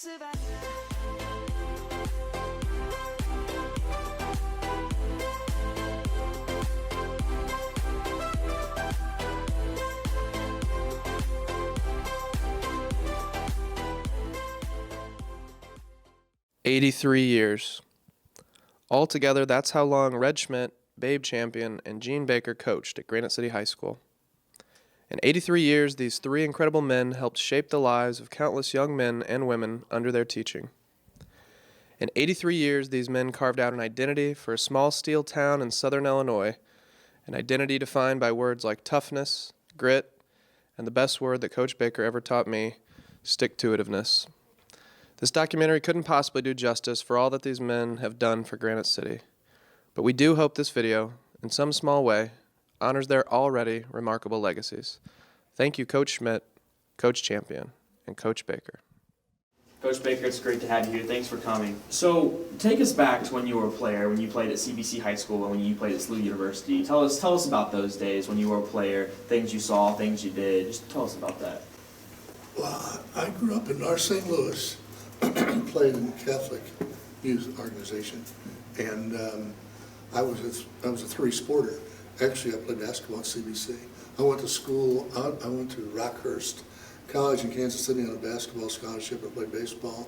"83 years. Altogether, that's how long Red Schmidt, Babe Champion, and Gene Baker coached at Granite City High School. In 83 years, these three incredible men helped shape the lives of countless young men and women under their teaching. In 83 years, these men carved out an identity for a small steel town in southern Illinois, an identity defined by words like toughness, grit, and the best word that Coach Baker ever taught me, stick-to-itiveness. This documentary couldn't possibly do justice for all that these men have done for Granite City, but we do hope this video, in some small way, honors their already remarkable legacies. Thank you, Coach Schmidt, Coach Champion, and Coach Baker. Coach Baker, it's great to have you here. Thanks for coming. So, take us back to when you were a player, when you played at CBC High School, and when you played at SLU University. Tell us about those days when you were a player, things you saw, things you did. Just tell us about that. Well, I grew up in North St. Louis, played in the Catholic youth organization, and I was a three-sporter. Actually, I played basketball at CBC. I went to school, I went to Rockhurst College in Kansas City on a basketball scholarship. I played baseball,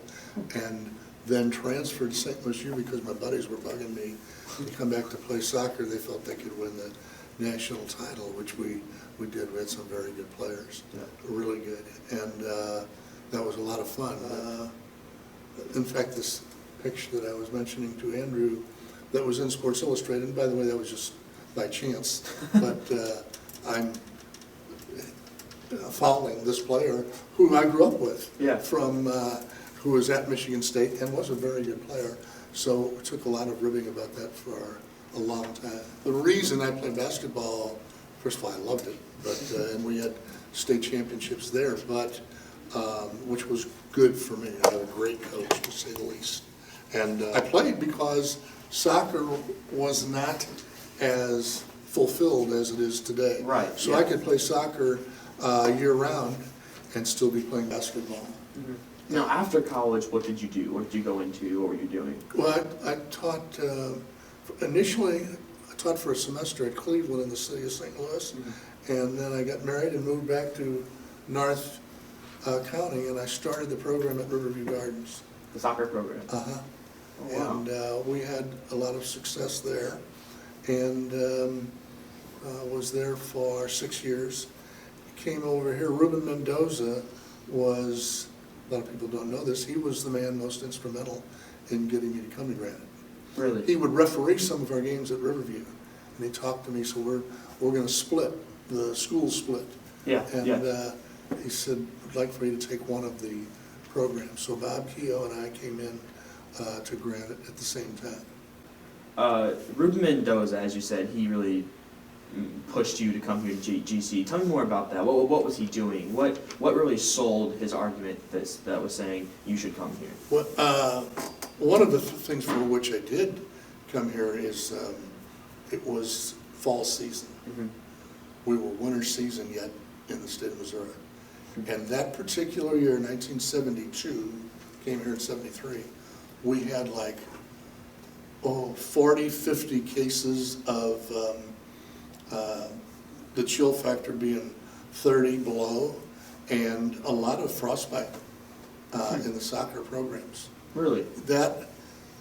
and then transferred to St. Louis U because my buddies were bugging me to come back to play soccer. They felt they could win the national title, which we did. We had some very good players, really good, and that was a lot of fun. In fact, this picture that I was mentioning to Andrew that was in Sports Illustrated, and by the way, that was just by chance, but I'm following this player who I grew up with, from who was at Michigan State and was a very good player. So it took a lot of ribbing about that for a long time. The reason I played basketball, first of all, I loved it, but and we had state championships there, but which was good for me. I had a great coach, to say the least. And I played because soccer was not as fulfilled as it is today. Right. So I could play soccer year-round and still be playing basketball. Mm-hmm. Now, after college, what did you do? What did you go into? What were you doing? Well, I taught, initially, I taught for a semester at Cleveland in the city of St. Louis, and then I got married and moved back to North County, and I started the program at Riverview Gardens. The soccer program? Uh-huh. Oh, wow. And we had a lot of success there, and was there for 6 years. Came over here. Ruben Mendoza was, a lot of people don't know this, he was the man most instrumental in getting me to come to Granite. Really? He would referee some of our games at Riverview, and he talked to me, so we're going to split, the school split. Yeah, and he said, I'd like for you to take one of the programs. So Bob Keogh and I came in to Granite at the same time. Ruben Mendoza, as you said, he really pushed you to come here to GC. Tell me more about that. What was he doing? What really sold his argument that was saying you should come here? Well, one of the things for which I did come here is it was fall season. Mm-hmm. We were winter season yet in the state of Missouri. And that particular year, 1972, came here in 73, we had like 40, 50 cases of the chill factor being 30 below, and a lot of frostbite in the soccer programs. Really? That,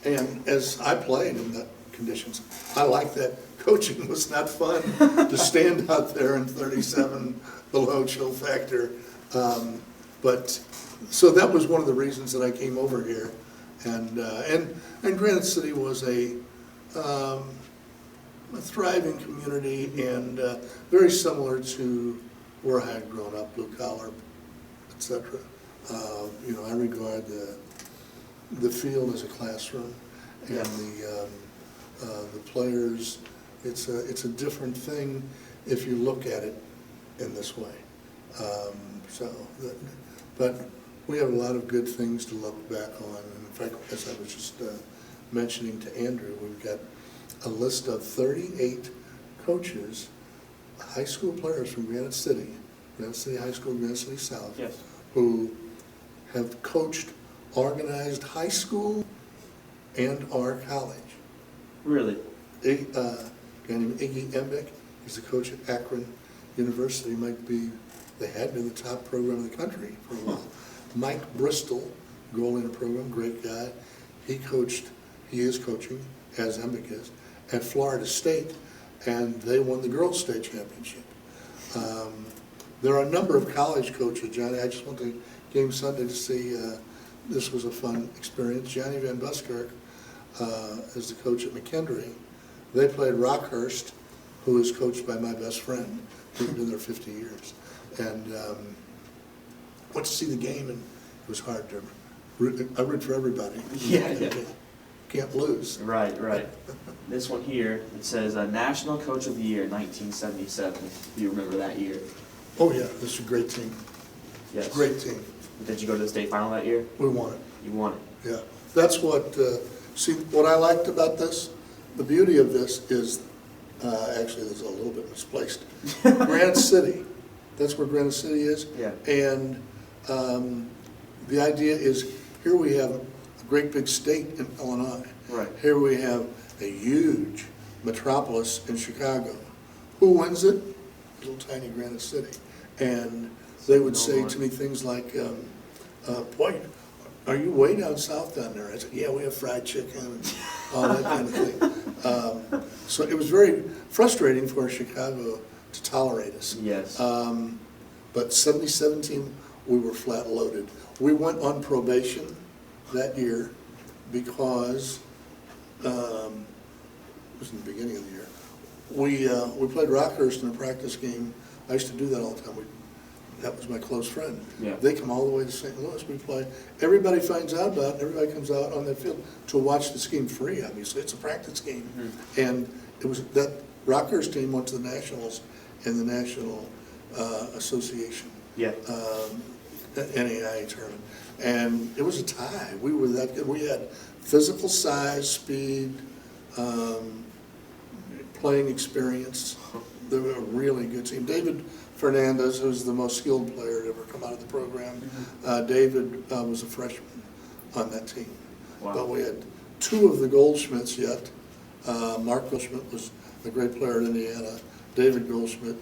and as I played in the conditions, I liked that. Coaching was not fun to stand out there in 37 below chill factor. But so that was one of the reasons that I came over here, and Granite City was a thriving community, and very similar to where I had grown up, blue collar, etc. You know, I regard the field as a classroom, and the players. It's a different thing if you look at it in this way. But we have a lot of good things to look back on. And in fact, as I was just mentioning to Andrew, we've got a list of 38 coaches, high school players from Granite City High School, Granite City South, yes, who have coached organized high school and our college. Really? A guy named Iggy Embeck, he's the coach at Akron University, they had been the top program in the country for a while. Mike Bristol, goalie program, great guy. He is coaching, as Embeck is, at Florida State, and they won the girls' state championship. There are a number of college coaches, Johnny. I just went to game Sunday to see, this was a fun experience. Johnny Van Buskirk is the coach at McKendree. They played Rockhurst, who is coached by my best friend, who's been there 50 years. And went to see the game, and it was hard to I root for everybody. Yeah. Can't lose. Right. This one here, it says National Coach of the Year, 1977. Do you remember that year? Oh yeah, this is a great team. Yes. Great team. Did you go to the state final that year? We won it. You won it. Yeah. That's what, see, what I liked about this, the beauty of this is, actually, this is a little bit misplaced. Granite City, that's where Granite City is. Yeah. And the idea is, here we have a great big state in Illinois. Right. Here we have a huge metropolis in Chicago. Who wins it? Little tiny Granite City. And they would say to me things like, boy, are you way down south down there? I said, yeah, we have fried chicken and all that kind of thing. So it was very frustrating for Chicago to tolerate us. Yes. But 2017, we were flat loaded. We went on probation that year because, it was in the beginning of the year, we played Rockhurst in a practice game. I used to do that all the time. That was my close friend. Yeah. They come all the way to St. Louis, we play. Everybody finds out about it, everybody comes out on the field to watch this game free, obviously. It's a practice game. Mm-hmm. And it was that Rockhurst team went to the Nationals in the National Association. Yeah. NAIA tournament. And it was a tie. We were that good. We had physical size, speed, playing experience. They were a really good team. David Fernandez, who's the most skilled player to ever come out of the program. David was a freshman on that team. Wow. But we had two of the Goldschmidts yet. Mark Goldschmidt was a great player at Indiana. David Goldschmidt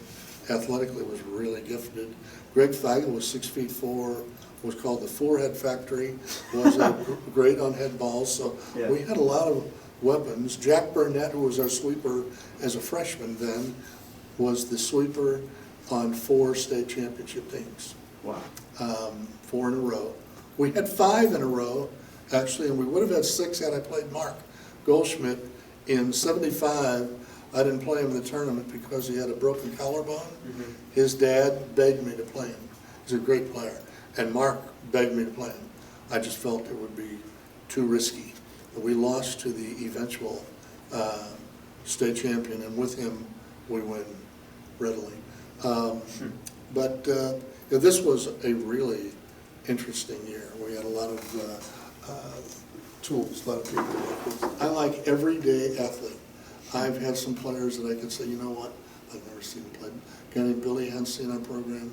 athletically was really gifted. Greg Feigl was 6'4", was called the Forehead Factory, was great on head balls. So yeah. We had a lot of weapons. Jack Burnett, who was our sweeper as a freshman then, was the sweeper on 4 state championship teams. Wow. 4 in a row. We had 5 in a row, actually, and we would have had 6 had I played Mark Goldschmidt. In '75, I didn't play him in the tournament because he had a broken collarbone. Mm-hmm. His dad begged me to play him. He's a great player. And Mark begged me to play him. I just felt it would be too risky. We lost to the eventual state champion, and with him, we win readily. But this was a really interesting year. We had a lot of tools, a lot of people. I like everyday athlete. I've had some players that I could say, you know what, I've never seen him play. A guy named Billy Hensey in our program,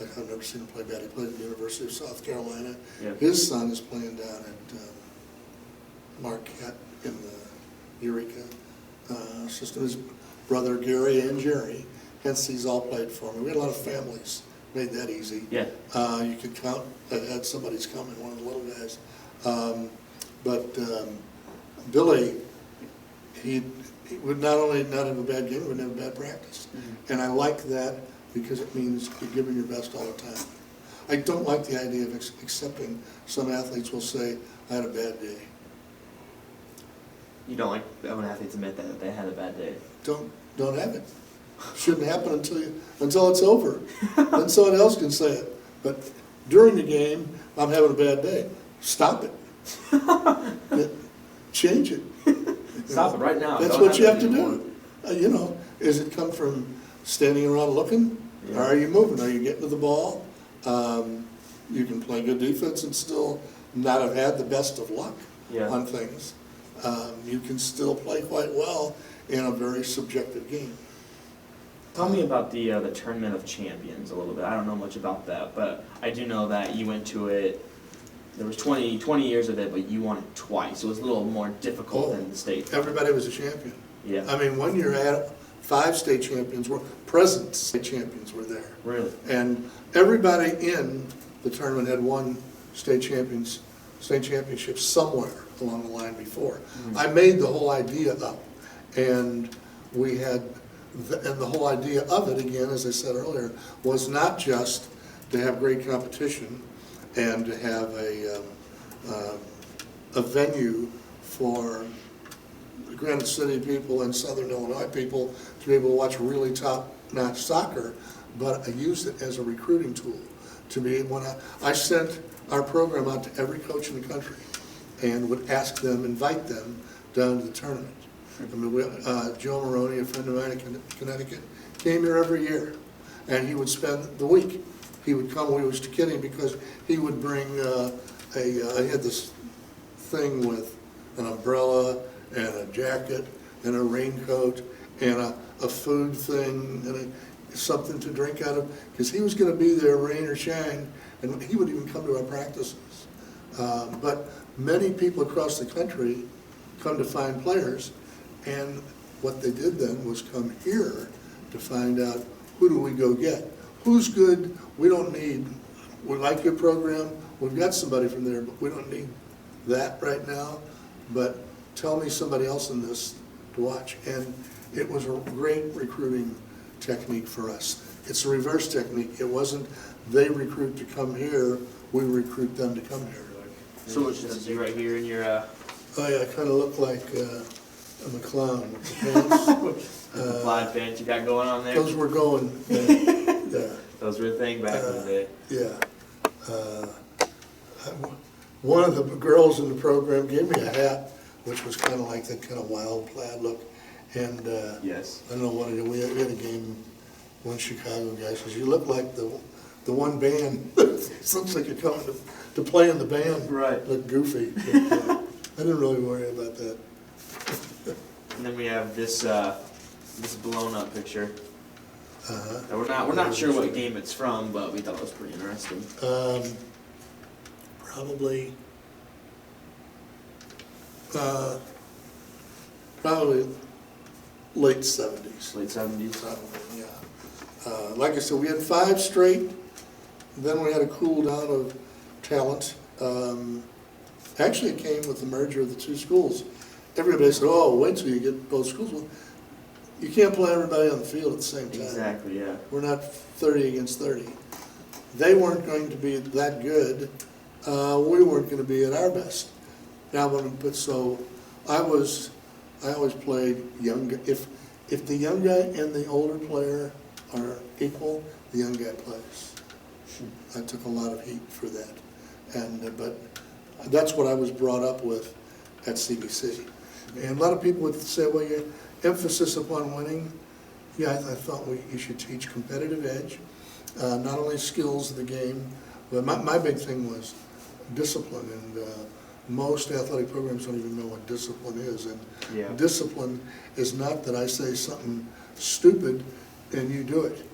I've never seen him play bad. He played at the University of South Carolina. Yeah. His son is playing down at Marquette in the Eureka system. His brother Gary and Jerry, Hensey's all played for me. We had a lot of families, made that easy. Yeah. You could count that somebody's coming, one of the little guys. But Billy, he would not only not have a bad game, he would have a bad practice. Mm-hmm. And I like that because it means you're giving your best all the time. I don't like the idea of accepting some athletes will say, I had a bad day. You don't like when athletes admit that they had a bad day? Don't have it. Shouldn't happen until it's over. Then someone else can say it. But during the game, I'm having a bad day. Stop it. Change it. Stop it right now. That's Don't what you have to anymore. do. Is it come from standing around looking? Yeah. Or are you moving? Are you getting to the ball? You can play good defense and still not have had the best of luck on things. You can still play quite well in a very subjective game. Tell me about the Tournament of Champions a little bit. I don't know much about that, but I do know that you went to it there was 20 years of it, but you won it twice. It was a little more difficult than the state. Everybody was a champion. Yeah. I mean, one year I had 5 state champions, present state champions were there. Really? And everybody in the tournament had won state championship somewhere along the line before. I made the whole idea up, and we had, and the whole idea of it, again, as I said earlier, was not just to have great competition and to have a venue for the Granite City people and Southern Illinois people to be able to watch really top-notch soccer, but I used it as a recruiting tool to be, when I sent our program out to every coach in the country and would ask them, invite them down to the tournament. I mean, Joe Maroney, a friend of mine in Connecticut, came here every year, and he would spend the week. He would come, we was kidding, because he would bring he had this thing with an umbrella and a jacket and a raincoat and a food thing and something to drink out of, because he was going to be there, rain or shine, and he would even come to our practices. But many people across the country come to find players, and what they did then was come here to find out, who do we go get? Who's good? We don't need, we like your program, we've got somebody from there, but we don't need that right now, but tell me somebody else in this to watch. And it was a great recruiting technique for us. It's a reverse technique. It wasn't they recruit to come here, we recruit them to come here. So which is you right here in your Oh yeah, I kind of look like I'm a clown with the pants. the plaid pants you got going on there? Those were going, yeah. Those were a thing back in the day. Yeah. One of the girls in the program gave me a hat, which was kind of like that kind of wild plaid look. And Yes. I don't know what it is. We had a game, one Chicago guy says, "You look like the one band." It looks like you're coming to play in the band. Right. Look goofy. But, I didn't really worry about that. And then we have this this blown up picture. Uh-huh. We're not sure what game it's from, but we thought it was pretty interesting. Probably late 70s. Late 70s. Probably, yeah. Like I said, we had 5 straight, then we had a cool down of talent. Actually, it came with the merger of the 2 schools. Everybody said, "Oh, wait till you get both schools." Well, you can't play everybody on the field at the same time. Exactly, yeah. We're not 30 against 30. They weren't going to be that good. We weren't going to be at our best. Now, so I always played young. If the young guy and the older player are equal, the young guy plays. I took a lot of heat for that, but that's what I was brought up with at CBC. And a lot of people would say, "Well, your emphasis upon winning." Yeah, I thought you should teach competitive edge, not only skills of the game, but my big thing was discipline. And most athletic programs don't even know what discipline is. And Yeah. discipline is not that I say something stupid and you do it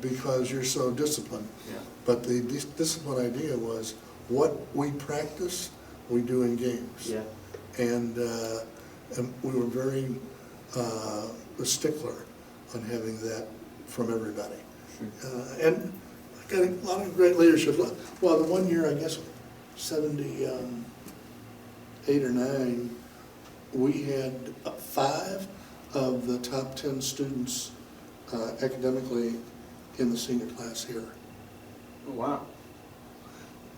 because you're so disciplined. Yeah. But the discipline idea was what we practice, we do in games. Yeah. And we were very a stickler on having that from everybody. And I got a lot of great leadership. Well, the one year, I guess, 78 or 9, we had 5 of the top 10 students academically in the senior class here. Oh, wow.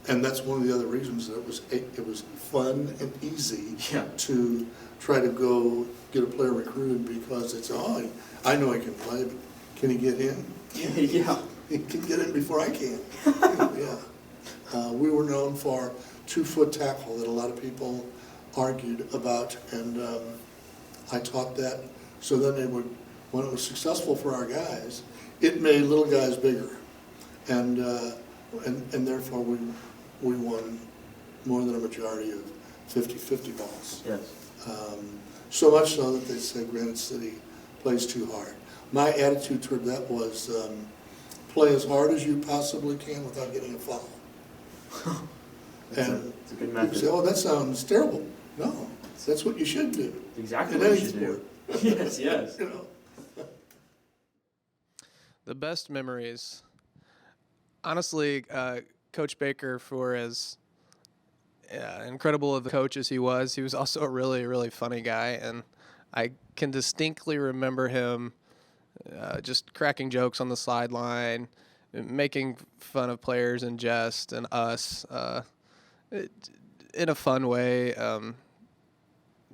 And that's one of the other reasons that it was fun and easy Yeah. to try to go get a player recruited, because it's, I know I can play, but can he get in? Yeah. He can get in before I can. Yeah. We were known for 2-foot tackle that a lot of people argued about, and I taught that. So then they would, when it was successful for our guys, it made little guys bigger, and therefore we won more than a majority of 50-50 balls. Yes. So much so that they said Granite City plays too hard. My attitude toward that was play as hard as you possibly can without getting a foul. And It's a good people method. say, oh, that sounds terrible. No, that's what you should do. Exactly In what you any should sport. do. Yes, yes. You know. The best memories, honestly, Coach Baker, for as incredible of a coach as he was also a really, really funny guy. And I can distinctly remember him just cracking jokes on the sideline, making fun of players in jest and us in a fun way.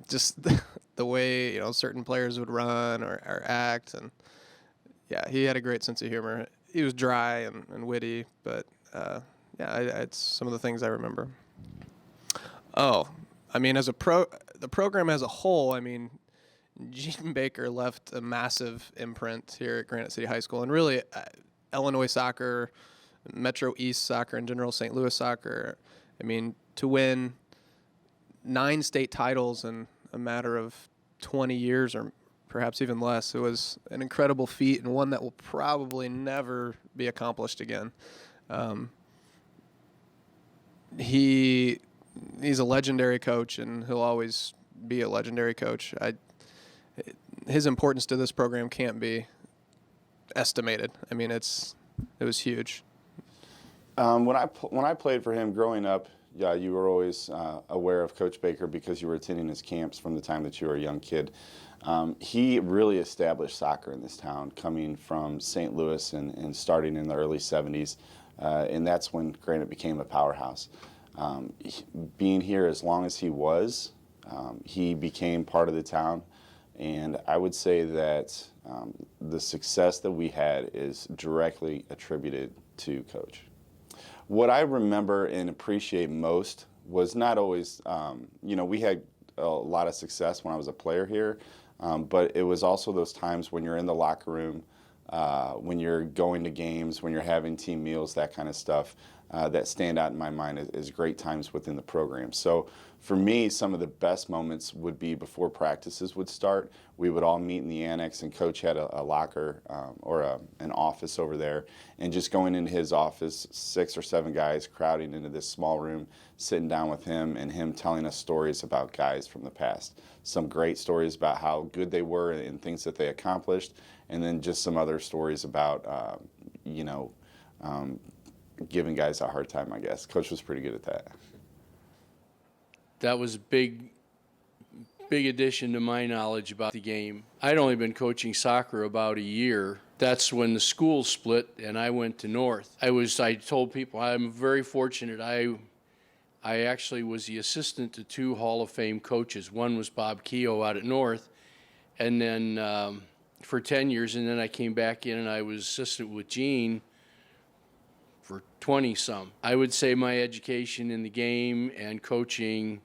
Just the way, certain players would run or act. And yeah, he had a great sense of humor. He was dry and witty, but it's some of the things I remember. Oh, I mean, the program as a whole, I mean, Gene Baker left a massive imprint here at Granite City High School, and really Illinois soccer, Metro East soccer in general, St. Louis soccer. I mean, to win 9 state titles in a matter of 20 years or perhaps even less, it was an incredible feat and one that will probably never be accomplished again. He's a legendary coach, and he'll always be a legendary coach. His importance to this program can't be estimated. I mean, it was huge. When I played for him growing up, yeah, you were always aware of Coach Baker because you were attending his camps from the time that you were a young kid. He really established soccer in this town, coming from St. Louis and starting in the early 70s, and that's when Granite became a powerhouse. Being here as long as he was, he became part of the town, and I would say that the success that we had is directly attributed to Coach. What I remember and appreciate most was not always, we had a lot of success when I was a player here, but it was also those times when you're in the locker room, when you're going to games, when you're having team meals, that kind of stuff, that stand out in my mind as great times within the program. So for me, some of the best moments would be before practices would start. We would all meet in the annex, and Coach had a locker or an office over there, and just going into his office, 6 or 7 guys crowding into this small room, sitting down with him and him telling us stories about guys from the past. Some great stories about how good they were and things that they accomplished, and then just some other stories about, giving guys a hard time, I guess. Coach was pretty good at that. That was a big addition to my knowledge about the game. I'd only been coaching soccer about a year. That's when the school split and I went to North. I told people I'm very fortunate. I actually was the assistant to 2 Hall of Fame coaches. One was Bob Keogh out at North, and then for 10 years, and then I came back in and I was assistant with Gene for 20-some. I would say my education in the game and coaching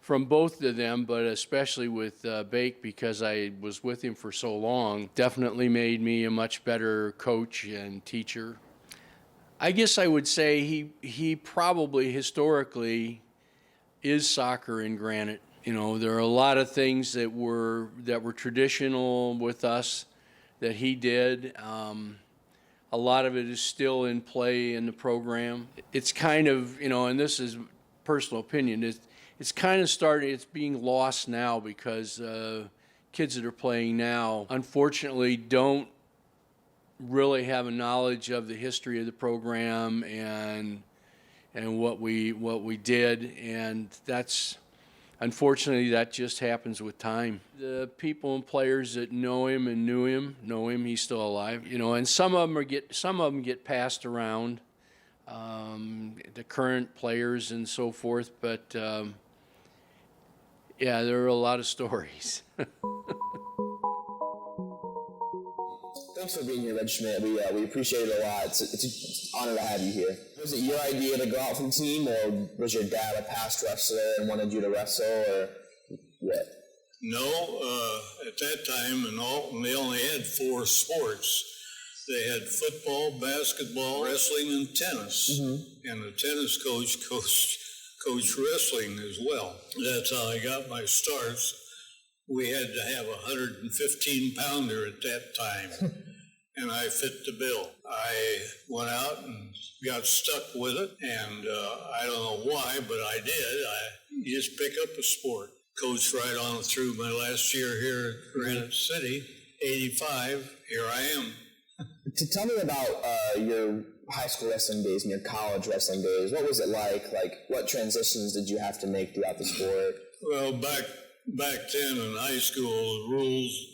from both of them, but especially with Bake, because I was with him for so long, definitely made me a much better coach and teacher. I guess I would say he probably historically is soccer in Granite. There are a lot of things that were traditional with us that he did. A lot of it is still in play in the program. It's kind of, and this is personal opinion, it's kind of it's being lost now because kids that are playing now, unfortunately, don't really have a knowledge of the history of the program and what we did, and unfortunately that just happens with time. The people and players that know him and knew him know him. He's still alive, and some of them get passed around, the current players and so forth. But there are a lot of stories. Thanks for being here, Red Schmidt. We appreciate it a lot. It's an honor to have you here. Was it your idea to go out for the team, or was your dad a past wrestler and wanted you to wrestle, or what? No, at that time, they only had 4 sports. They had football, basketball, wrestling, and tennis. Mm-hmm. And the tennis coach coached wrestling as well. That's how I got my starts. We had to have a 115-pounder at that time, and I fit the bill. I went out and got stuck with it, and I don't know why, but I did. You just pick up a sport. Coached right on through my last year here at Granite City, 85, here I am. Tell me about your high school wrestling days and your college wrestling days. What was it like? Like, what transitions did you have to make throughout the sport? Well, back then in high school, the rules,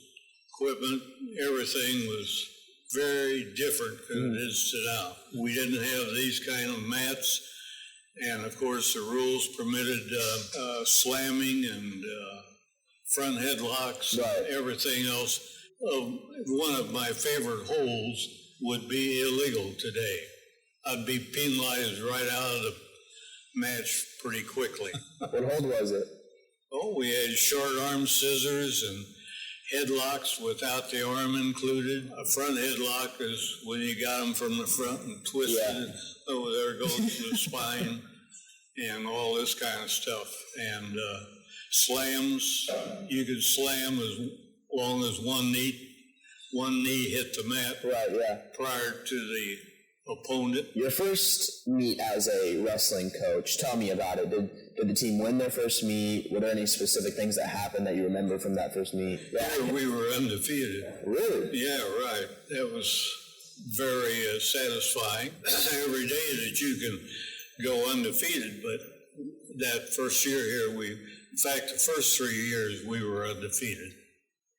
equipment, everything was very different than it is now. We didn't have these kind of mats, and of course the rules permitted slamming and front headlocks, Right. everything else. One of my favorite holds would be illegal today. I'd be penalized right out of the match pretty quickly. What hold was it? Oh, we had short arm scissors and headlocks without the arm included. A front headlock is when you got them from the front and twisted it. Oh, there goes the spine and all this kind of stuff. And slams, you could slam as long as one knee hit the mat Right, yeah. prior to the opponent. Your first meet as a wrestling coach, tell me about it. Did the team win their first meet? Were there any specific things that happened that you remember from that first meet? Yeah, we were undefeated. Really? Yeah, right. That was very satisfying. Every day that you can go undefeated, but that first year here, in fact, the first 3 years we were undefeated.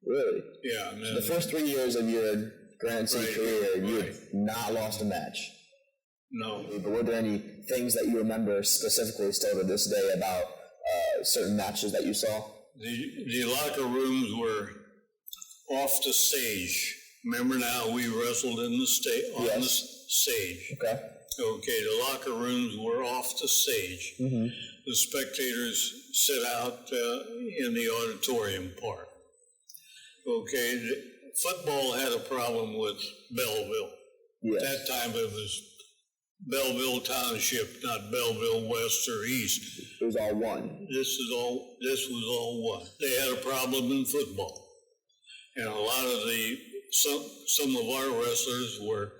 Really? Yeah. And then, The first 3 years of your Granite City Right, career, you right. had not lost a match. no, But were there any things that you remember specifically still to this day about certain matches that you saw? the locker rooms were off the stage. Remember now, we wrestled on the stage. Okay. Okay, the locker rooms were off the stage. Mm-hmm. The spectators sit out in the auditorium part. Okay, football had a problem with Belleville. Yes. At that time it was Belleville Township, not Belleville West or East. It was all one. This was all one. They had a problem in football. And a lot of some of our wrestlers were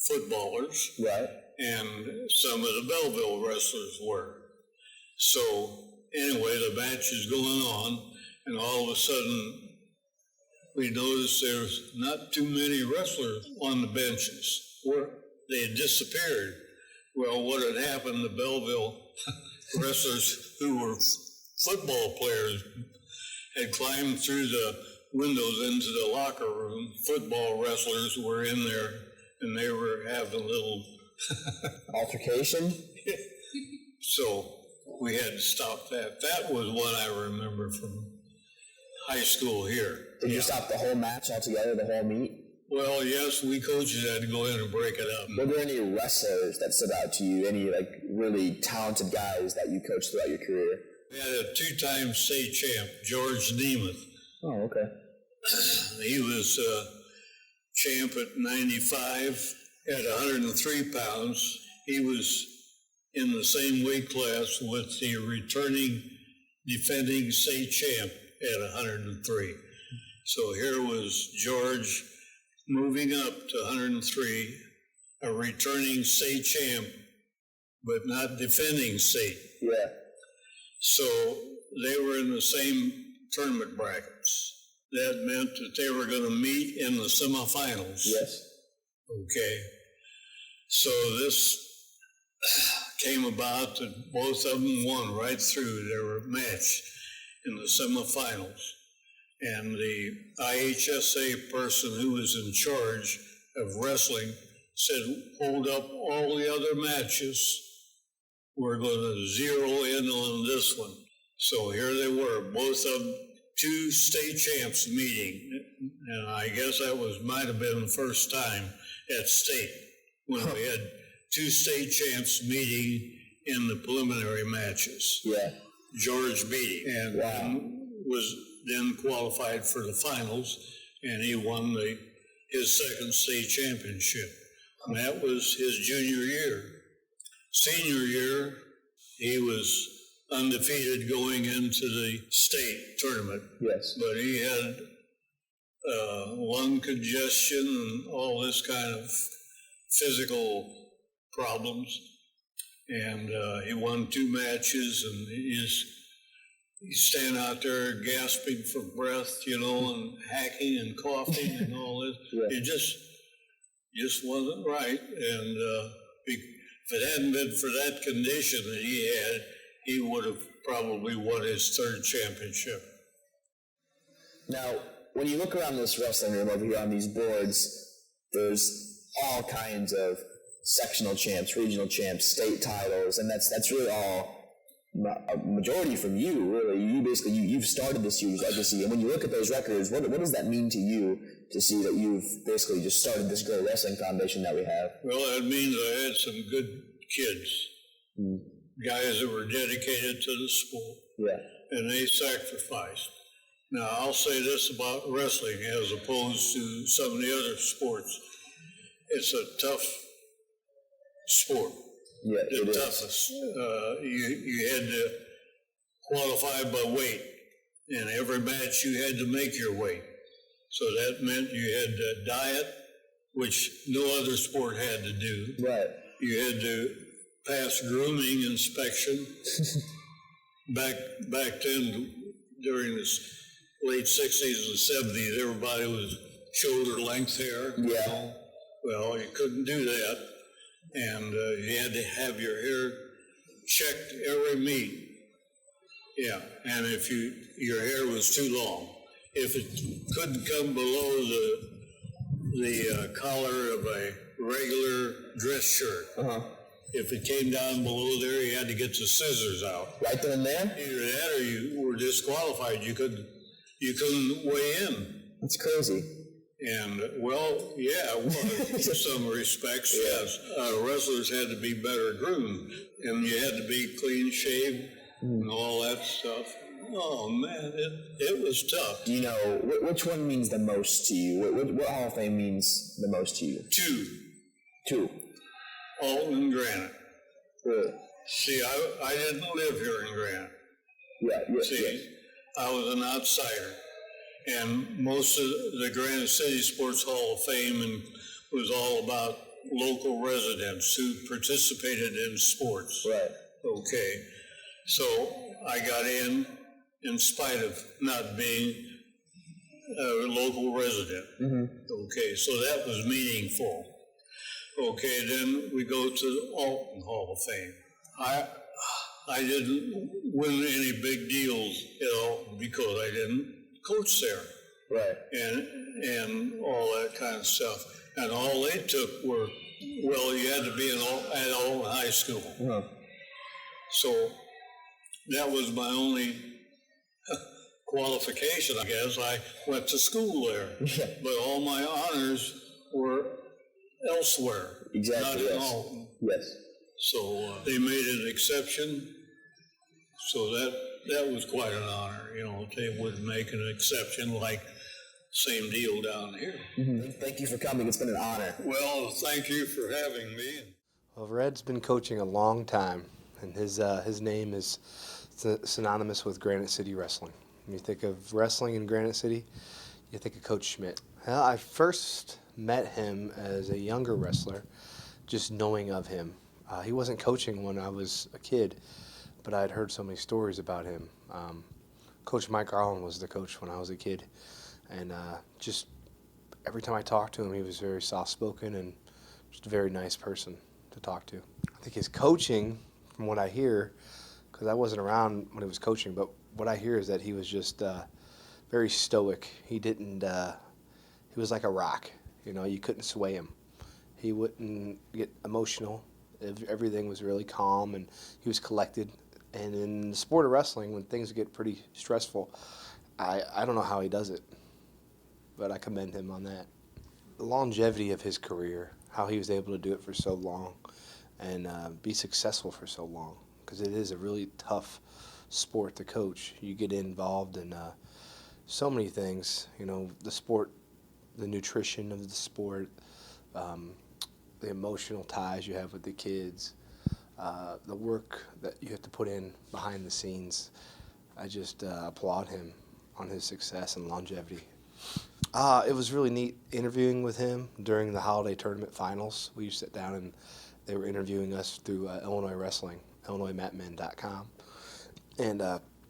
footballers, Right. and some of the Belleville wrestlers were. So anyway, the match is going on, and all of a sudden we noticed there's not too many wrestlers on the benches. They had disappeared. Well, what had happened, the Belleville wrestlers who were football players had climbed through the windows into the locker room. Football wrestlers were in there, and they were having a little Altercation? So we had to stop that. That was what I remember from high school here. Did you stop the whole match altogether, the whole meet? Well, yes, we coaches had to go in and break it up. Were there any wrestlers that stood out to you? Any like really talented guys that you coached throughout your career? We had a two-time state champ, George Nemeth. Oh, okay. He was champ at 95, at 103 pounds. He was in the same weight class with the returning defending state champ at 103. So here was George moving up to 103, a returning state champ, but not defending state. Yeah. So they were in the same tournament brackets. That meant that they were going to meet in the semifinals. Yes. Okay. So this came about that both of them won right through. They were matched in the semifinals. And the IHSA person who was in charge of wrestling said, hold up all the other matches. We're going to zero in on this one. So here they were, both of them, two state champs meeting. And I guess that might have been the first time at state when we had two state champs meeting in the preliminary matches. Yeah. George beat him and was then qualified for the finals, and he won his second state championship. And that was his junior year. Senior year, he was undefeated going into the state tournament. Yes. But he had lung congestion and all this kind of physical problems. And he won 2 matches, and he's standing out there gasping for breath, and hacking and coughing and all this. Yeah. It just wasn't right. And if it hadn't been for that condition that he had, he would have probably won his 3rd championship. Now, when you look around this wrestling room over here on these boards, there's all kinds of sectional champs, regional champs, state titles, and that's really all a majority from you, really. You've started this huge legacy, and when you look at those records, what does that mean to you to see that you've basically just started this great wrestling foundation that we have? Well, that means I had some good kids, guys that were dedicated to the sport, and they sacrificed. Now, I'll say this about wrestling as opposed to some of the other sports. It's a tough sport. Yeah, The it toughest. You had to qualify by weight, and every match you had to make your weight. So that meant you had to diet, which no other sport had to do. Right. You had to pass grooming inspection. Back then, during the late 60s and 70s, everybody was shoulder length hair. Yeah. Well, you couldn't do that. And you had to have your hair checked every meet. Yeah, and if your hair was too long, if it couldn't come below the collar of a regular dress shirt, if it came down below there, you had to get the scissors out. Right then and there? Either that or you were disqualified. You couldn't weigh in. That's crazy. And, well, yeah, in some respects, yes. Wrestlers had to be better groomed, and you had to be clean shaved and all that stuff. Oh, man, it was tough. Do you know, which one means the most to you? What Hall of Fame means the most to you? 2. Alton and Granite. Really? See, I didn't live here in Granite. Yeah. See, I was an outsider. And most of the Granite City Sports Hall of Fame was all about local residents who participated in sports. Right. Okay. So I got in spite of not being a local resident. Okay, so that was meaningful. Okay, then we go to the Alton Hall of Fame. I didn't win any big deals at all because I didn't coach there. Right. And all that kind of stuff. And all they took were, well, you had to be at Alton High School. So that was my only qualification, I guess. I went to school there. But all my honors were elsewhere. Exactly, not in yes. Alton. Yes. So they made an exception. So that was quite an honor. They would make an exception like same deal down here. Thank you for coming. It's been an honor. Well, thank you for having me. Well, Red's been coaching a long time, and his name is synonymous with Granite City Wrestling. When you think of wrestling in Granite City, you think of Coach Schmidt. Well, I first met him as a younger wrestler, just knowing of him. He wasn't coaching when I was a kid, but I'd heard so many stories about him. Coach Mike Garland was the coach when I was a kid, and just every time I talked to him, he was very soft-spoken and just a very nice person to talk to. I think his coaching, from what I hear, because I wasn't around when he was coaching, but what I hear is that he was just very stoic. He was like a rock. You couldn't sway him. He wouldn't get emotional. Everything was really calm, and he was collected. And in the sport of wrestling, when things get pretty stressful, I don't know how he does it, but I commend him on that. The longevity of his career, how he was able to do it for so long and be successful for so long, because it is a really tough sport to coach. You get involved in so many things, the sport, the nutrition of the sport, the emotional ties you have with the kids, the work that you have to put in behind the scenes. I just applaud him on his success and longevity. It was really neat interviewing with him during the holiday tournament finals. We sit down they were interviewing us through Illinois Wrestling, IllinoisMatmen.com. And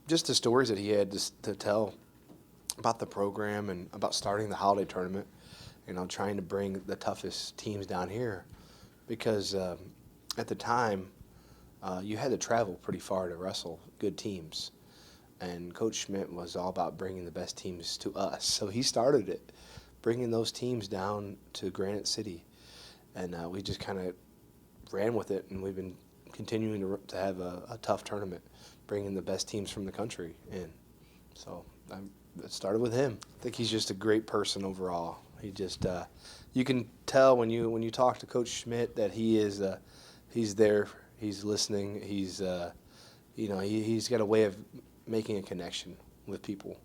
just the stories that he had to tell about the program and about starting the holiday tournament, trying to bring the toughest teams down here. Because at the time, you had to travel pretty far to wrestle good teams. And Coach Schmidt was all about bringing the best teams to us. So he started it, bringing those teams down to Granite City. And we just kind of ran with it, and we've been continuing to have a tough tournament, bringing the best teams from the country in. So it started with him. I think he's just a great person overall. He just, you can tell when you talk to Coach Schmidt that he's there, he's listening, he's got a way of making a connection with people,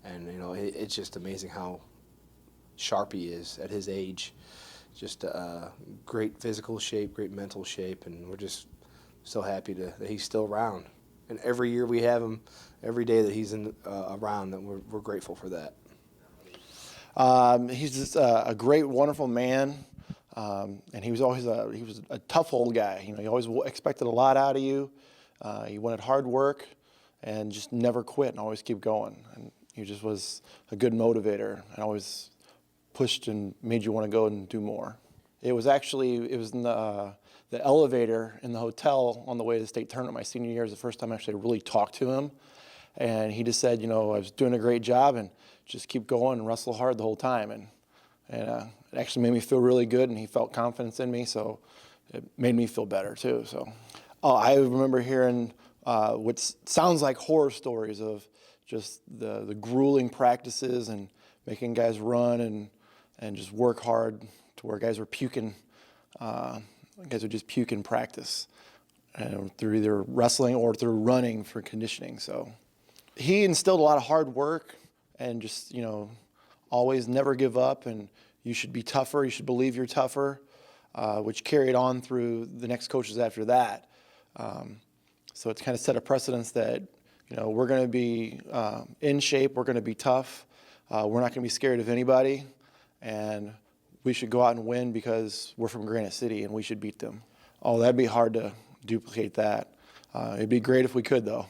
and it's just amazing how sharp he is at his age. Just great physical shape, great mental shape, and we're just so happy that he's still around. And every year we have him, every day that he's around, that we're grateful for that. He's just a great, wonderful man, and he was a tough old guy. He always expected a lot out of you. He wanted hard work, and just never quit and always keep going. And he just was a good motivator and always pushed and made you want to go and do more. It was in the elevator in the hotel on the way to the state tournament my senior year. Is the first time I actually really talked to him. And he just said, I was doing a great job and just keep going and wrestle hard the whole time. And it actually made me feel really good, and he felt confidence in me, so it made me feel better too. So I remember hearing what sounds like horror stories of just the grueling practices and making guys run and just work hard to where guys were puking. Guys would just puke in practice through either wrestling or through running for conditioning. So he instilled a lot of hard work and just, always never give up, and you should be tougher. You should believe you're tougher, which carried on through the next coaches after that. So it's kind of set a precedence that, we're going to be in shape. We're going to be tough. We're not going to be scared of anybody, and we should go out and win because we're from Granite City and we should beat them. Oh, that'd be hard to duplicate that. It'd be great if we could, though.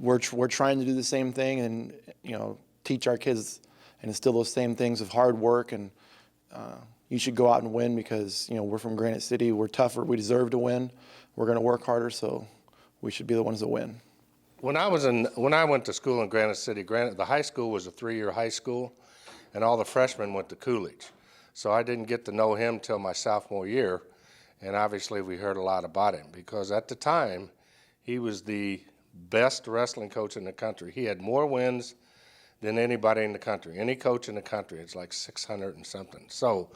We're trying to do the same thing and, teach our kids and instill those same things of hard work, and you should go out and win because, we're from Granite City. We're tougher. We deserve to win. We're going to work harder, so we should be the ones that win. When I went to school in Granite City, the high school was a 3-year high school, and all the freshmen went to Coolidge. So I didn't get to know him till my sophomore year, and obviously we heard a lot about him because at the time he was the best wrestling coach in the country. He had more wins than anybody in the country. Any coach in the country, it's like 600 and something. So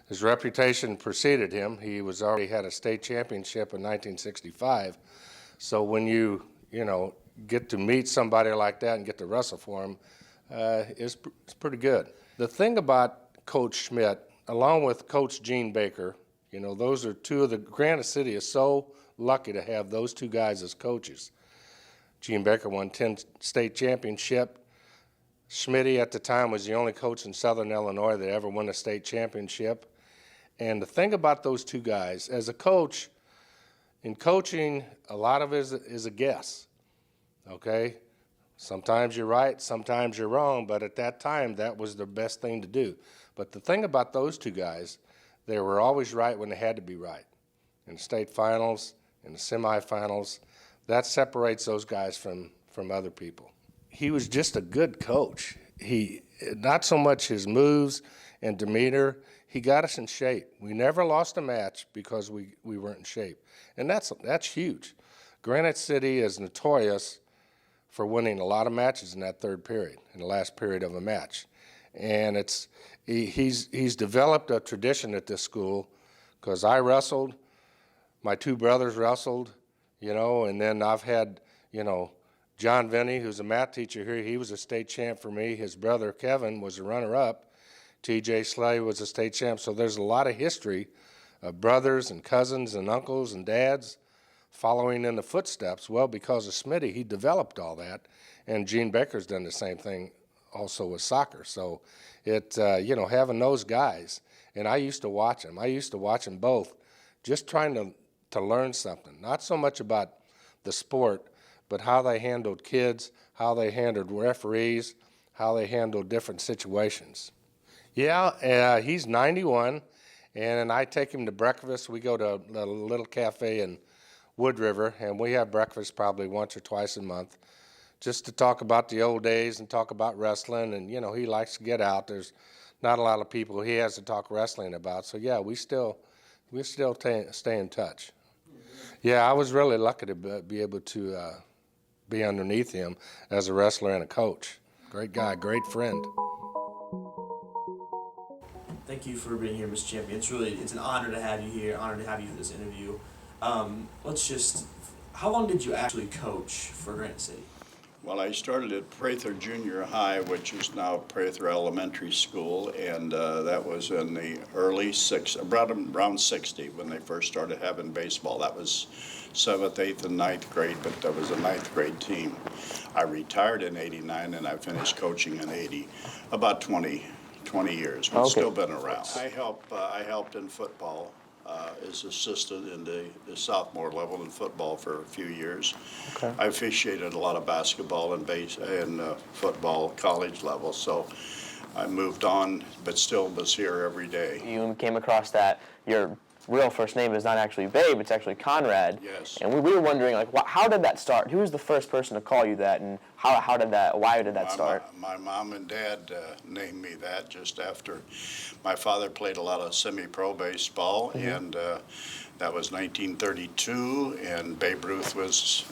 his reputation preceded him. He was already had a state championship in 1965. So when you get to meet somebody like that and get to wrestle for him, it's pretty good. The thing about Coach Schmidt, along with Coach Gene Baker, those are two of the, Granite City is so lucky to have those two guys as coaches. Gene Baker won 10 state championship. Schmidt at the time was the only coach in Southern Illinois that ever won a state championship. And the thing about those two guys, as a coach, in coaching, a lot of it is a guess, okay? Sometimes you're right, sometimes you're wrong, but at that time, that was the best thing to do. But the thing about those two guys, they were always right when they had to be right. In the state finals, in the semifinals, that separates those guys from other people. He was just a good coach. He, not so much his moves and demeanor, he got us in shape. We never lost a match because we weren't in shape. And that's huge. Granite City is notorious for winning a lot of matches in that third period, in the last period of a match. And he's developed a tradition at this school because I wrestled, my two brothers wrestled, and then I've had, John Vinny, who's a math teacher here, he was a state champ for me. His brother, Kevin, was a runner-up. T.J. Slay was a state champ. So there's a lot of history of brothers and cousins and uncles and dads following in the footsteps. Well, because of Smitty, he developed all that. And Gene Baker's done the same thing also with soccer. So having those guys, and I used to watch them. I used to watch them both just trying to learn something. Not so much about the sport, but how they handled kids, how they handled referees, how they handled different situations. Yeah, he's 91, and I take him to breakfast. We go to a little cafe in Wood River, and we have breakfast probably once or twice a month, just to talk about the old days and talk about wrestling. And you know, he likes to get out. There's not a lot of people he has to talk wrestling about. So yeah, we still stay in touch. Yeah, I was really lucky to be able to be underneath him as a wrestler and a coach. Great guy, great friend. Thank you for being here, Mr. Champion. It's an honor to have you here, honor to have you for this interview. How long did you actually coach for Granite City? Well, I started at Prather Junior High, which is now Prather Elementary School, and that was in the early around 60 when they first started having baseball. That was 7th, 8th, and 9th grade, but that was a 9th grade team. I retired in 89, and I finished coaching in 80, about 20 years, but still been around. I helped in football. As assistant in the sophomore level in football for a few years. Okay. I officiated a lot of basketball and football college level, so I moved on, but still was here every day. You came across that your real first name is not actually Babe, it's actually Conrad. Yes. And we were wondering, like, how did that start? Who was the first person to call you that, and why did that start? My mom and dad named me that just after my father played a lot of semi-pro baseball, and that was 1932, and Babe Ruth was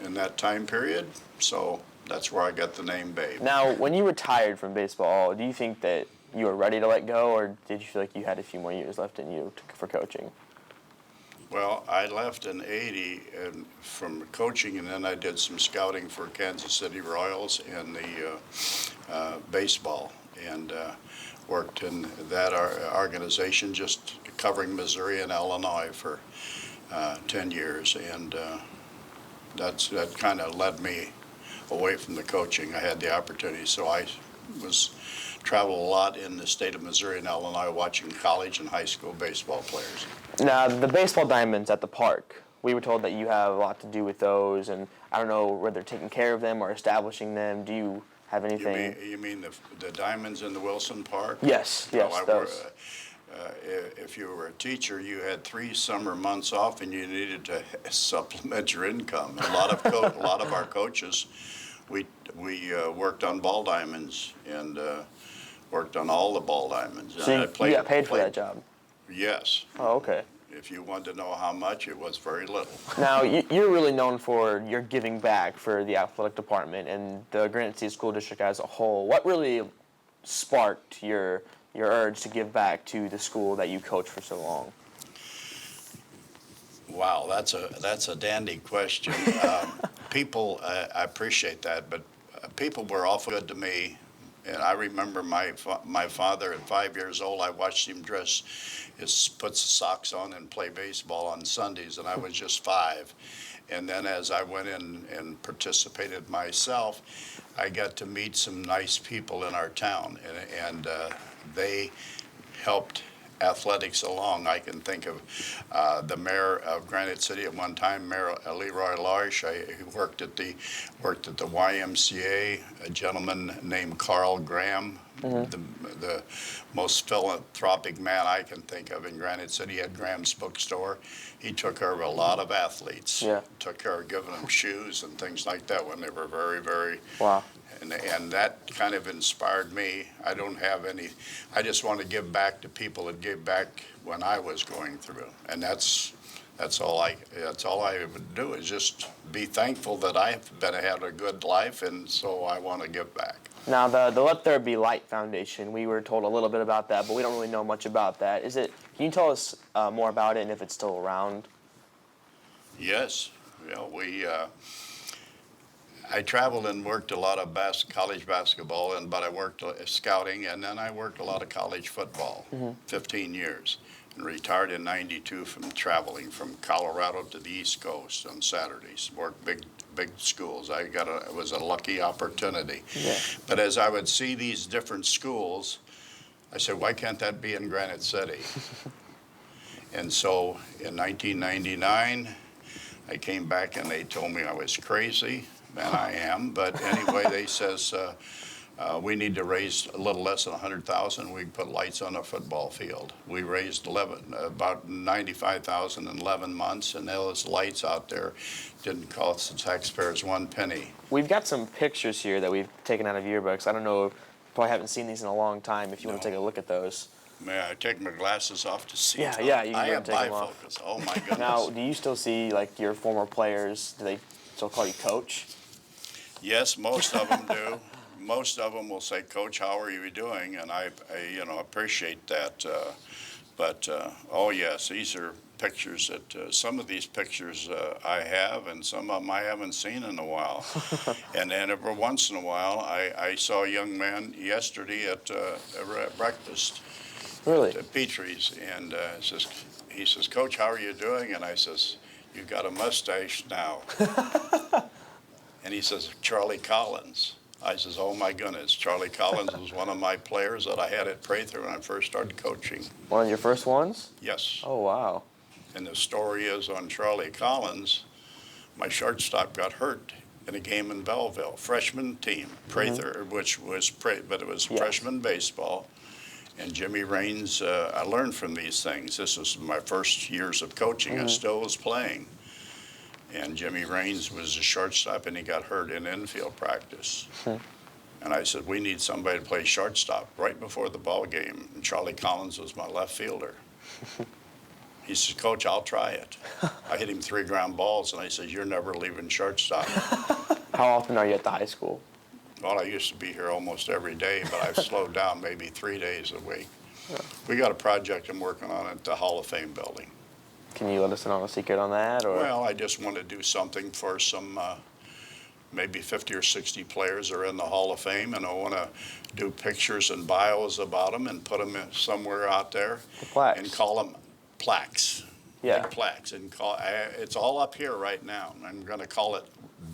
in that time period, so that's where I got the name Babe. Now, when you retired from baseball, do you think that you were ready to let go, or did you feel like you had a few more years left in you for coaching? Well, I left in 80 from coaching, and then I did some scouting for Kansas City Royals in the baseball, and worked in that organization just covering Missouri and Illinois for 10 years, and that kind of led me away from the coaching. I had the opportunity, so I traveled a lot in the state of Missouri and Illinois watching college and high school baseball players. Now, the baseball diamonds at the park, we were told that you have a lot to do with those, and I don't know whether taking care of them or establishing them. Do you have anything? You mean the diamonds in the Wilson Park? Yes, those. If you were a teacher, you had 3 summer months off, and you needed to supplement your income. A lot of our coaches, we worked on ball diamonds and worked on all the ball diamonds. So you got paid for that job? Yes. Oh, okay. If you wanted to know how much, it was very little. Now, you're really known for your giving back for the athletic department and the Granite City School District as a whole. What really sparked your urge to give back to the school that you coached for so long? Wow, that's a dandy question. People, I appreciate that, but people were awful good to me. And I remember my father at 5 years old, I watched him put the socks on and play baseball on Sundays, and I was just 5. And then as I went in and participated myself, I got to meet some nice people in our town, and they helped athletics along. I can think of the mayor of Granite City at one time, Mayor Leroy Larsh. He worked at the YMCA. A gentleman named Carl Graham, the most philanthropic man I can think of in Granite City. He had Graham's bookstore. He took care of a lot of athletes. Yeah. Took care of giving them shoes and things like that when they were very, very. Wow. And that kind of inspired me. I don't have any. I just want to give back to people that gave back when I was going through, and that's all I would do is just be thankful that I've had a good life, and so I want to give back. Now, the Let There Be Light Foundation, we were told a little bit about that, but we don't really know much about that. Can you tell us more about it and if it's still around? Yes, I traveled and worked a lot of college basketball, but I worked scouting, and then I worked a lot of college football, 15 years, and retired in '92 from traveling from Colorado to the East Coast on Saturdays. Worked big schools. It was a lucky opportunity. Yeah. But as I would see these different schools, I said, why can't that be in Granite City? And so in 1999, I came back and they told me I was crazy, and I am. But anyway, they says, we need to raise a little less than 100,000. We can put lights on a football field. We raised about 95,000 in 11 months, and those lights out there didn't cost the taxpayers one penny. We've got some pictures here that we've taken out of yearbooks. I don't know, probably haven't seen these in a long time. If you want to take a look at those. May I take my glasses off to see? Yeah, them? yeah, you can I go have take them off. bifocals. Oh my goodness. Now, do you still see like your former players? Do they still call you coach? Yes, most of them do. Most of them will say, "Coach, how are you doing?" And I appreciate that. Oh yes, these are pictures that some of these pictures I have, and some of them I haven't seen in a while. And then every once in a while, I saw a young man yesterday at breakfast. Really? At Petrie's, and he says, "Coach, how are you doing?" And I says, "You got a mustache now." And he says, "Charlie Collins." I says, "Oh my goodness, Charlie Collins was one of my players that I had at Prather when I first started coaching." One of your first ones? Yes. Oh, wow. And the story is on Charlie Collins, my shortstop got hurt in a game in Belleville, freshman team, Prather, which was, but it was freshman baseball. And Jimmy Raines, I learned from these things. This was my first years of coaching. I still was playing. And Jimmy Raines was a shortstop, and he got hurt in infield practice. And I said, "We need somebody to play shortstop right before the ball game." And Charlie Collins was my left fielder. He says, "Coach, I'll try it." I hit him 3 ground balls, and I said, "You're never leaving shortstop." How often are you at the high school? Well, I used to be here almost every day, but I've slowed down maybe 3 days a week. We got a project I'm working on at the Hall of Fame building. Can you let us in on a secret on that? Or? Well, I just want to do something for some maybe 50 or 60 players are in the Hall of Fame, and I want to do pictures and bios about them and put them somewhere out there. The plaques. And call them plaques. Yeah. Big plaques. And it's all up here right now. I'm going to call it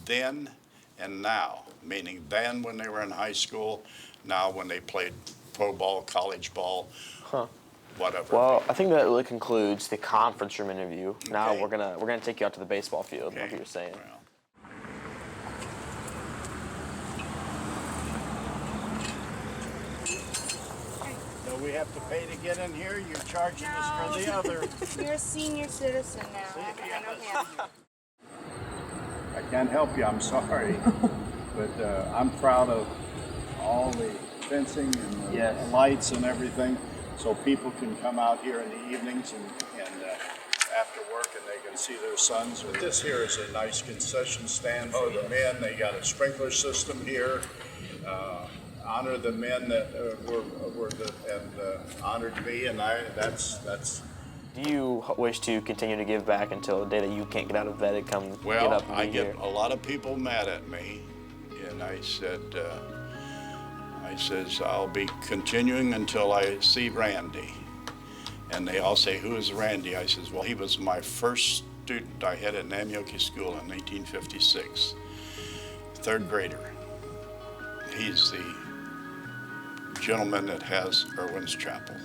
Then and Now, meaning then when they were in high school, now when they played pro ball, college ball, whatever. Well, I think that really concludes the conference room interview. Now Okay. we're gonna take you out to the baseball field, like you were saying. Well, do we have to pay to get in here? You're charging us for the other. You're a senior citizen now. I don't have you. I can't help you, I'm sorry. But I'm proud of all the fencing and the lights and everything, so people can come out here in the evenings and after work and they can see their sons. This here is a nice concession stand for the men. They got a sprinkler system here. Honor the men that honored me, and that's. Do you wish to continue to give back until the day that you can't get out of bed and come get Well, up and I be get here? a lot of people mad at me, and I says I'll be continuing until I see Randy. And they all say, "Who is Randy?" I says, "Well, he was my first student I had at Namioki School in 1956, 3rd grader. He's the gentleman that has Irwin's Chapel.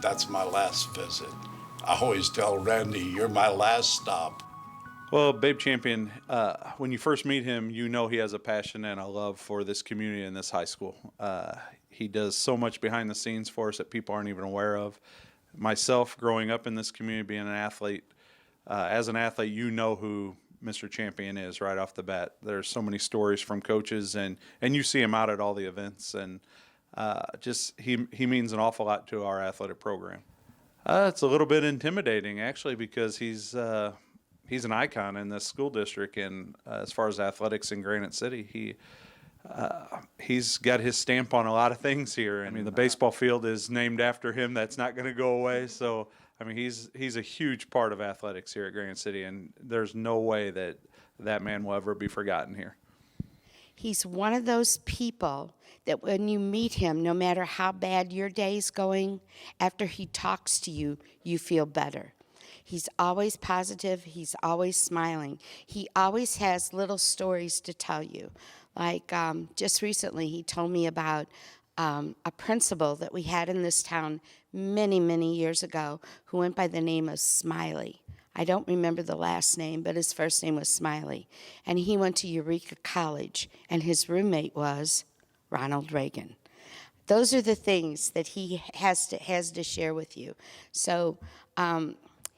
That's my last visit. I always tell Randy, you're my last stop." Well, Babe Champion, when you first meet him, you know he has a passion and a love for this community and this high school. He does so much behind the scenes for us that people aren't even aware of. Myself, growing up in this community, being an athlete, as an athlete, you know who Mr. Champion is right off the bat. There's so many stories from coaches, and you see him out at all the events, and he means an awful lot to our athletic program. It's a little bit intimidating, actually, because he's an icon in this school district, and as far as athletics in Granite City, he's got his stamp on a lot of things here. I mean, the baseball field is named after him. That's not going to go away. So, I mean, he's a huge part of athletics here at Granite City, and there's no way that man will ever be forgotten here. He's one of those people that when you meet him, no matter how bad your day's going, after he talks to you, you feel better. He's always positive. He's always smiling. He always has little stories to tell you. Like just recently, he told me about a principal that we had in this town many, many years ago who went by the name of Smiley. I don't remember the last name, but his first name was Smiley. And he went to Eureka College, and his roommate was Ronald Reagan. Those are the things that he has to share with you. So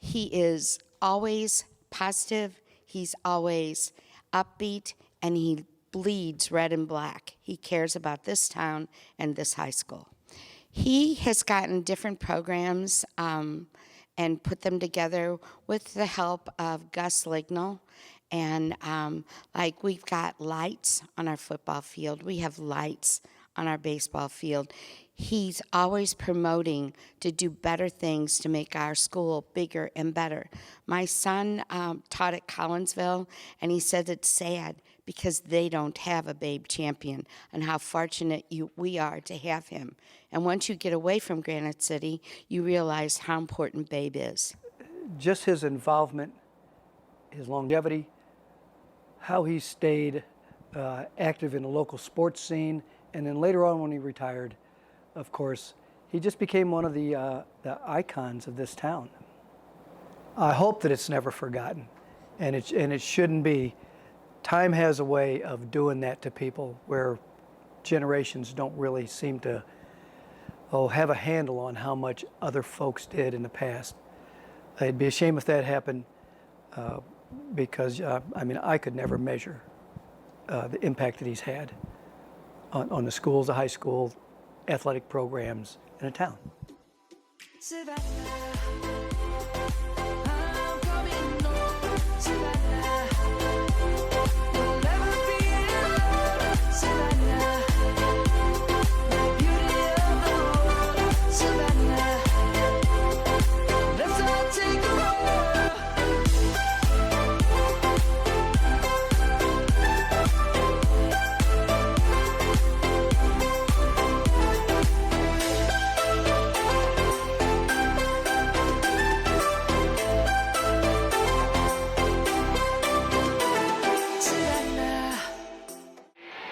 he is always positive, he's always upbeat, and he bleeds red and black. He cares about this town and this high school. He has gotten different programs and put them together with the help of Gus Lignell. And like we've got lights on our football field, we have lights on our baseball field. He's always promoting to do better things to make our school bigger and better. My son taught at Collinsville, and he said it's sad because they don't have a Babe champion, and how fortunate we are to have him. And once you get away from Granite City, you realize how important Babe is. Just his involvement, his longevity, how he stayed active in the local sports scene, and then later on when he retired, of course, he just became one of the icons of this town. I hope that it's never forgotten, and it shouldn't be. Time has a way of doing that to people where generations don't really seem to have a handle on how much other folks did in the past. It'd be a shame if that happened because, I mean, I could never measure the impact that he's had on the schools, the high school, athletic programs in a town.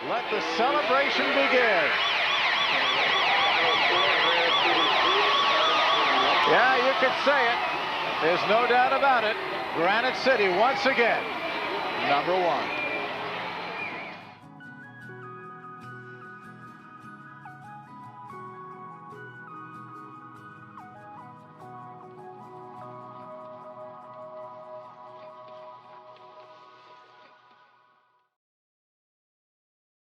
Let the celebration begin. Yeah, you could say it. There's no doubt about it. Granite City once again, #1.